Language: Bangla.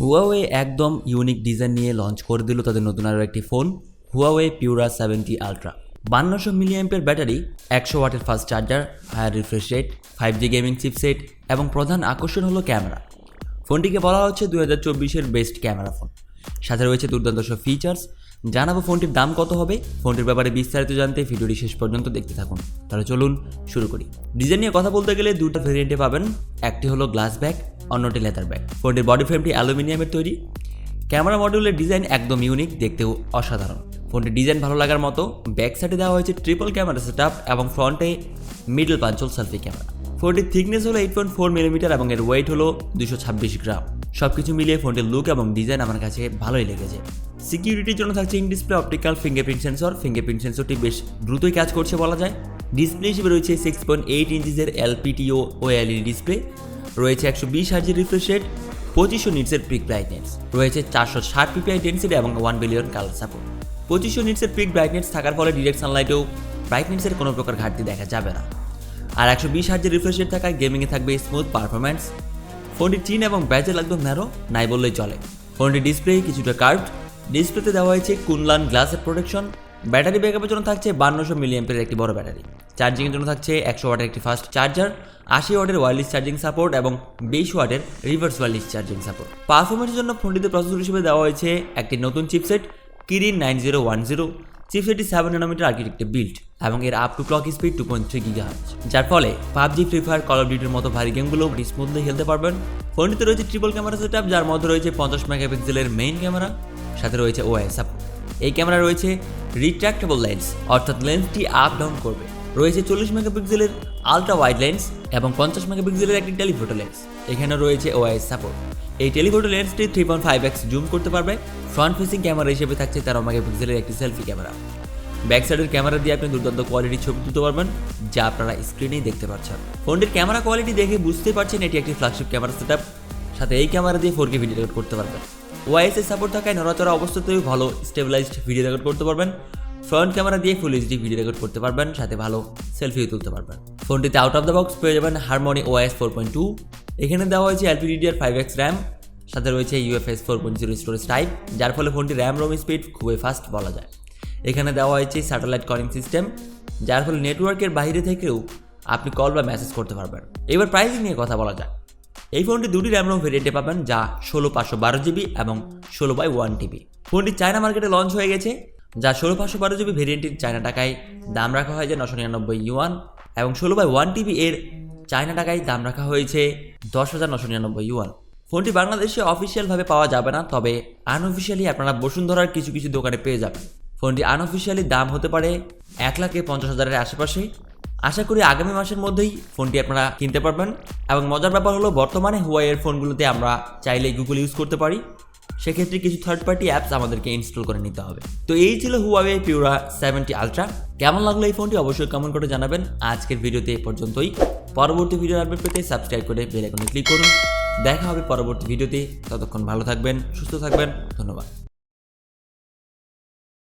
Huawei একদম ইউনিক ডিজাইন নিয়ে লঞ্চ করে দিল তাদের নতুন আরও একটি phone Huawei Pura 70 Ultra 5200 milliampere battery, 100 ওয়াটের fast charger, higher refresh rate, 5G gaming chipset এবং প্রধান আকর্ষণ হলো ক্যামেরা। ফোনটিকে বলা হচ্ছে 2024-এর বেস্ট ক্যামেরা ফোন। সাথে রয়েছে দুর্দান্ত সব ফিচার্স। জানাবো ফোনটির দাম কত হবে। ফোনটির ব্যাপারে বিস্তারিত জানতে ভিডিওটি শেষ পর্যন্ত দেখতে থাকুন। তাহলে চলুন শুরু করি। ডিজাইন নিয়ে কথা বলতে গেলে দুটো ভেরিয়েন্টে পাবেন, একটি হলো গ্লাস ব্যাক, অন্যটি লেদার ব্যাক। ফোনটির বডি ফ্রেমটি অ্যালুমিনিয়ামের তৈরি। ক্যামেরা মডিউলের ডিজাইন একদম ইউনিক, দেখতেও অসাধারণ। ফোনটির ডিজাইন ভালো লাগার মতো। ব্যাক সাইডে দেওয়া হয়েছে ট্রিপল ক্যামেরা সেটআপ এবং ফ্রন্টে মিডল পাঞ্চল সেলফি ক্যামেরা। ফোনটির থিকনেস হলো 8.4 মিলিমিটার এবং এর ওয়েট হলো 226 গ্রাম। সবকিছু মিলিয়ে ফোনটির লুক এবং ডিজাইন আমার কাছে ভালোই লেগেছে। সিকিউরিটির জন্য থাকছে in display optical fingerprint sensor. Fingerprint সেন্সরটি বেশ দ্রুতই কাজ করছে বলা যায়। ডিসপ্লে হিসেবে রয়েছে 6.8 ইঞ্চিসের LPTO OLED ডিসপ্লে, রয়েছে 120 হার্জ রিফ্রেশ রেট, 2500 নিটসের পিক ব্রাইটনেস, রয়েছে 460 ppi ডেনসিটি এবং 1 বিলিয়ন কালার সাপোর্ট। 2500 নিটসের পিক ব্রাইটনেস থাকার ফলে ডিরেক্ট সানলাইটেও ব্রাইটনেসের কোনো প্রকার ঘাটতি দেখা যাবে না। আর 120 হার্জের রিফ্রেশ রেট থাকায় গেমিংয়ে থাকবে স্মুথ পারফরম্যান্স। ফোনটি চিন এবং ব্যাজেল একদম ন্যারো, নাই বললেই চলে। ফোনটির ডিসপ্লে কিছুটা কার্ভড। ডিসপ্লেতে দেওয়া হয়েছে কুনলান গ্লাসের প্রোটেকশন। ব্যাটারি ব্যাকআপের জন্য থাকছে 5200 মিলিঅ্যাম্পিয়ারের একটি বড় ব্যাটারি। চার্জিংয়ের জন্য থাকছে 100 ওয়াটের একটি ফাস্ট চার্জার, 80 ওয়াটের ওয়্যারলেস চার্জিং সাপোর্ট এবং 20 ওয়াটের রিভার্স ওয়্যারলেস চার্জিং সাপোর্ট। পারফরম্যান্সের জন্য ফোনটিতে প্রসেসর হিসেবে দেওয়া হয়েছে একটি নতুন চিপসেট কিরিন 9010। চিপসেটটি 7 ন্যানোমিটার আর্কিটেক্টে বিল্ড এবং এর up to clock speed 2.3 GHz, যার ফলে PUBG, Free Fire, Call of ডিউটির মতো ভারী গেমগুলো স্মুথলি খেলতে পারবেন। ফোনটিতে রয়েছে ট্রিপল ক্যামেরা সেটআপ, যার মধ্যে রয়েছে 50 মেগাপিক্সেলের মেইন ক্যামেরা, সাথে রয়েছে OIS সাপোর্ট। এই ক্যামেরা রয়েছে রিট্রাক্টেবল লেন্স, অর্থাৎ লেন্সটি আপ ডাউন করবে। রয়েছে 40 মেগাপিক্সেলের আলট্রা ওয়াইড লেন্স এবং 50 মেগাপিক্সেলের একটি টেলিফোটো লেন্স। এখানে রয়েছে OIS সাপোর্ট। এই টেলিফোটো লেন্সটি 3.5x জুম করতে পারবে। ফ্রন্ট ফেসিং ক্যামেরা হিসেবে থাকছে 13 মেগাপিক্সেলের একটি সেলফি ক্যামেরা। ব্যাক সাইডের ক্যামেরা দিয়ে আপনি দুর্দান্ত কোয়ালিটির ছবি তুলতে পারবেন, যা আপনারা স্ক্রিনেই দেখতে পাচ্ছেন। ফোনটির ক্যামেরা কোয়ালিটি দেখে বুঝতে পারছেন এটি একটি ফ্ল্যাগশিপ ক্যামেরা সেটআপ। সাথে এই ক্যামেরা দিয়ে 4K ভিডিও রেকর্ড করতে পারবেন। OIS এর সাপোর্ট থাকায় নড়াচড়া অবস্থাতেও ভালো স্টেবিলাইজড ভিডিও রেকর্ড করতে পারবেন। ফ্রন্ট ক্যামেরা দিয়ে ফুল HD ভিডিও রেকর্ড করতে পারবেন, সাথে ভালো সেলফিও তুলতে পারবেন। ফোনটিতে আউট অফ দ্য বক্স পেয়ে যাবেন হারমনি OS 4.2। এখানে দেওয়া হয়েছে LPDDR5X র্যাম, সাথে রয়েছে UFS 4.0 স্টোরেজ টাইপ, যার ফলে ফোনটি র্যাম রোম স্পিড খুবই ফাস্ট বলা যায়। এখানে দেওয়া হয়েছে স্যাটেলাইট কলিং সিস্টেম, যার ফলে নেটওয়ার্কের বাইরে থেকেও আপনি কল বা মেসেজ করতে পারবেন। এবার প্রাইসিং নিয়ে কথা বলা যায়। এই ফোনটি দুটি র্যাম রোম ভেরিয়েন্টে পাবেন, যা 16512GB এবং 16/1TB। ফোনটি চায়না মার্কেটে লঞ্চ হয়ে গেছে, যা 16512GB ভেরিয়েন্টের চায়না টাকায় দাম রাখা হয়েছে 999 ইউয়ান এবং 16/1TB এর চায়না টাকায় দাম রাখা হয়েছে 10,999 ইউয়ান। ফোনটি বাংলাদেশে অফিসিয়ালভাবে পাওয়া যাবে না, তবে আনঅফিসিয়ালি আপনারা বসুন্ধরার কিছু কিছু দোকানে পেয়ে যাবেন। ফোনটি আনঅফিসিয়ালি দাম হতে পারে 1,50,000-এর আশেপাশে। আশা করি আগামী মাসের মধ্যেই ফোনটি আপনারা কিনতে পারবেন। এবং মজার ব্যাপার হলো, বর্তমানে Huawei এর ফোনগুলোতে আমরা চাইলে গুগল ইউজ করতে পারি, সেক্ষেত্রে কিছু থার্ড পার্টি অ্যাপস আমাদেরকে ইনস্টল করে নিতে হবে। তো এই ছিল Huawei Pura 70 Ultra। কেমন লাগলো এই ফোনটি অবশ্যই কমেন্ট করে জানাবেন। আজকের ভিডিওতে এই পর্যন্তই। পরবর্তী ভিডিওর আপডেট পেতে সাবস্ক্রাইব করে বেল আইকনে ক্লিক করুন। দেখা হবে পরবর্তী ভিডিওতে। ততক্ষণ ভালো থাকবেন, সুস্থ থাকবেন। ধন্যবাদ।